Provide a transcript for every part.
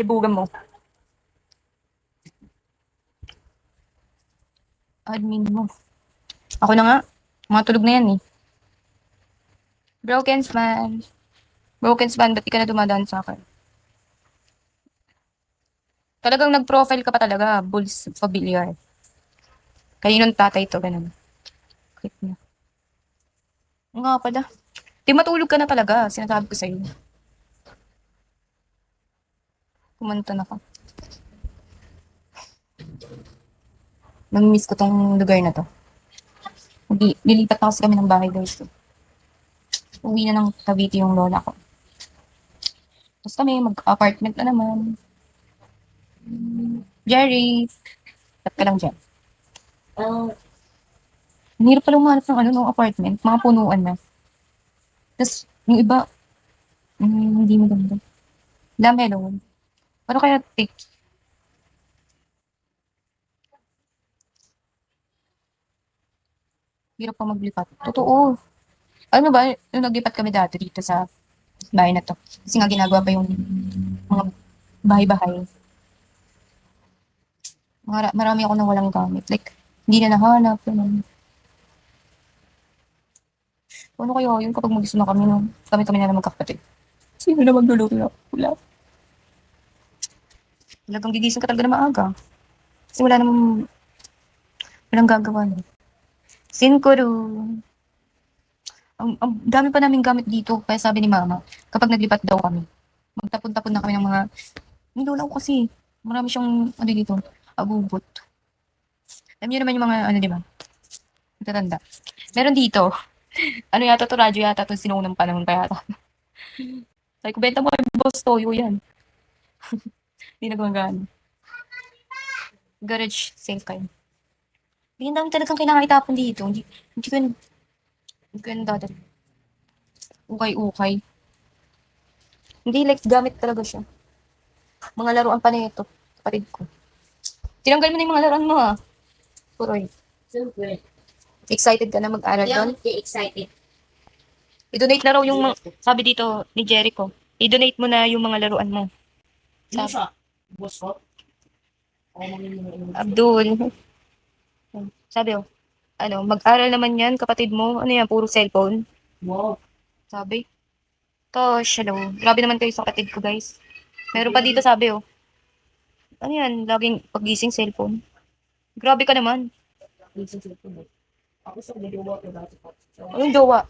kalibugan mo. Admin mo. Ako na nga. Mga tulog na yan eh. Broken Span. Broken Span, ba't di ka na dumadaan sa akin? Talagang nag-profile ka pa talaga. Bulls Familiar. Kaninong tatay to, ganun. Click niya. Nga pala. Di matulog ka na talaga. Sinasabi ko sa'yo. Kumanta na ka. Nang-miss ko tong lugar na to. Lilipat na kasi kami ng bahay guys. Uwi na ng Cavite yung lola ko. Tapos kami, mag-apartment na naman. Jerry! Ba't ka lang dyan? Ang hirap pala umanap ng ano, ng apartment. Mga punuan na. Tapos, yung iba, hindi maganda. Dami doon. Ano kaya take? Hirap pa maglipat. Totoo. Ano ba, nung naglipat kami dati dito sa bahay na to. Kasi nga ginagawa pa yung mga bahay-bahay. Marami ako nang walang gamit. Like, hindi na nahanap. Ganun. Ano kaya yun kapag mag na kami, no? Kami-kami na lang magkakapatid. Sino na magluluto na? Wala. Talagang gigising ka talaga na maaga. Kasi wala namang, walang gagawa. No? Sinkuro. Ang dami pa namin gamit dito. Kaya sabi ni mama, kapag naglipat daw kami, magtapon-tapon na kami ng mga, hindi wala ko kasi. Marami siyang, ano dito, agubot. Alam niyo naman yung mga, ano di ba? Matatanda. Meron dito. Ano yata to, radyo yata to, sinuunang panahon pa yata. Sabi ko, benta mo kay boss Toyo yan. Hindi na gumagana. Garage sale kayo. Hindi dami talagang kailangan itapon dito. Hindi ko yan dadal. Ukay-ukay. Hindi, like, gamit talaga siya. Mga laruan pa na ito. Kapatid ko. Tinanggal mo na yung mga laruan mo, ha? Puroy. Siyempre. Excited ka na mag-aral Hindi doon? ako excited. I-donate na raw yung, sabi dito ni Jericho, i-donate mo na yung mga laruan mo. Sino siya? Boss ko? Ako mamimili. Abdul. Sabi oh, ano, mag-aral naman yan, kapatid mo. Ano yan, puro cellphone. Wow. Sabi. Tosh, hello. Grabe naman kayo sa kapatid ko, guys. Meron pa dito, sabi oh. Ano yan, laging pagising cellphone. Grabe ka naman. Minsan sila po. Ako sa nagawa ko dati pa. Anong jowa?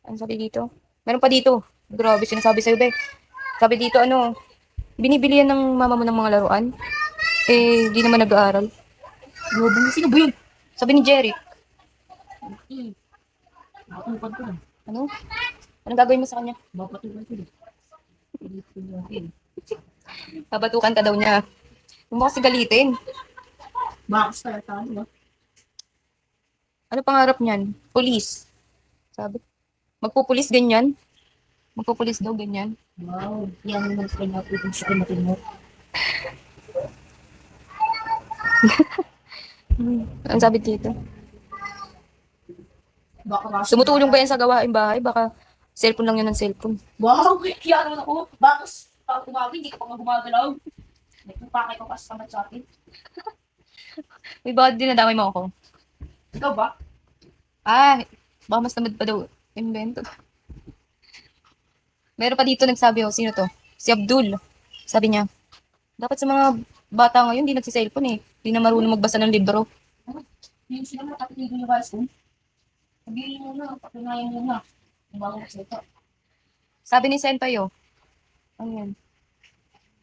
Ano sabi dito? Meron pa dito. Grabe, sinasabi sa'yo, be. Sabi dito, ano, binibili yan ng mama mo ng mga laruan. Eh, di naman nag-aaral. Grabe, sino ba yun? Sabi ni Jerry. Nakatupad ko na. Ano? Anong gagawin mo sa kanya? Mapatupad ko na. Hindi ko natin. Babatukan ka daw niya. Huwag mo kasi galitin. Makas kaya tayo ba? Ano pangarap niyan? Police. Sabi. Magpupulis ganyan? Magpupulis daw ganyan? Wow. Yan naman sila natin sa kinatin mo. Ang sabi dito. Baka kasi. Tumutulong ba yan sa gawain bahay? Baka cellphone lang yan ng cellphone. Wow. Kaya naman ako. Baka pag tumawin, hindi ka pa nga gumagalaw. Nagpapakay ko kasi sa atin. May bakit dinadamay mo ako? Ikaw ba? Ah, baka mas tamad pa daw. Invento. Meron pa dito nagsabi, oh, sino to? Si Abdul. Sabi niya, dapat sa mga bata ngayon, di nagsi-cellphone eh. Di na marunong magbasa ng libro. Yung sila mo tapos yung rice ko. Sabihin mo na. Patunayan mo na. Ang bago magsalita. Sabi ni Senpai, oh, ano yan?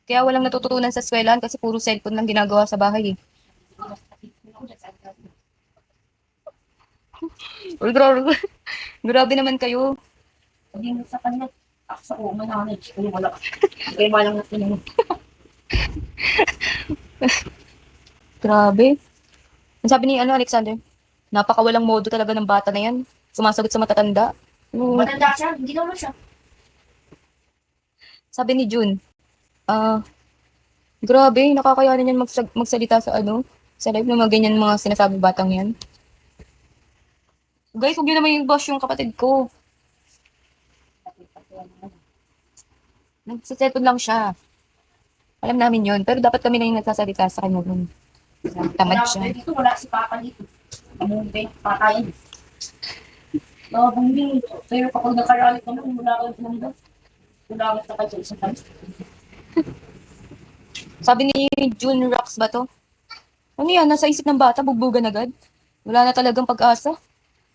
Kaya walang natututunan sa eskwelahan kasi puro cellphone lang ginagawa sa bahay eh. Uy, grabe. Grabe naman kayo. Sabihin mo sa kanya. Ako sa uma na kaya wala. Kaya malang natin mo. Grabe. Ang sabi ni ano, Alexander, napakawalang modo talaga ng bata na yan. Sumasagot sa matatanda. Matanda siya. Hindi naman siya. Sabi ni June, grabe, nakakayanan yan magsalita sa ano, sa live ng mga ganyan mga sinasabi batang yan. Guys, huwag nyo naman yung boss yung kapatid ko. Nagsisettle lang siya. Alam namin yun. Pero dapat kami na yung nagsasalita sa kanya nun. Tamad Wala, siya. dito, wala si Papa dito. Amumbe, patayin. Bumili. Pero kapag nakaralit ka na, wala ka naman daw. Wala ka sa isang tayo. Sabi ni June Rocks ba to? Ano yan? Nasa isip ng bata, bugbugan agad. Wala na talagang pag-asa.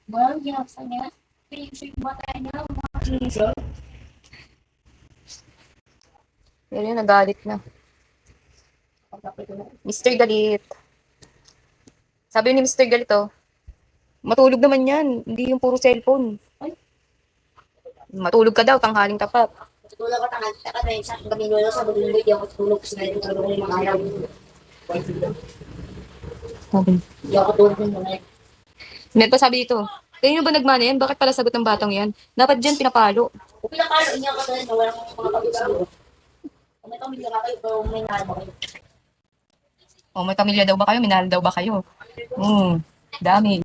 Well, yeah, sa niya. Pero yung bata niya, mga sinisyo. Pero yun, nagalit na. Pagkapit ko na. Mr. Galit. Sabi ni Mr. Galit, oh, matulog naman yan. Hindi yung puro cellphone. Ay. Matulog ka daw, tanghaling tapat. Tutulog ko tangan. Taka na yun sa aking gabi nyo sa bagong hindi ako tutulog kasi na yung tulog ko yung mga ayaw. Sabi. Hindi ako tulog yung mga ayaw. Meron pa sabi dito, kayo ba nagmana yan? Bakit pala sagot ng batang yan? Dapat dyan pinapalo. Kung pinakalo niya ka na walang mga kapag-sago. Kung may pamilya ka kayo, kung may nahal mo kayo. O, may pamilya daw ba kayo? Minahal daw ba kayo? Dami.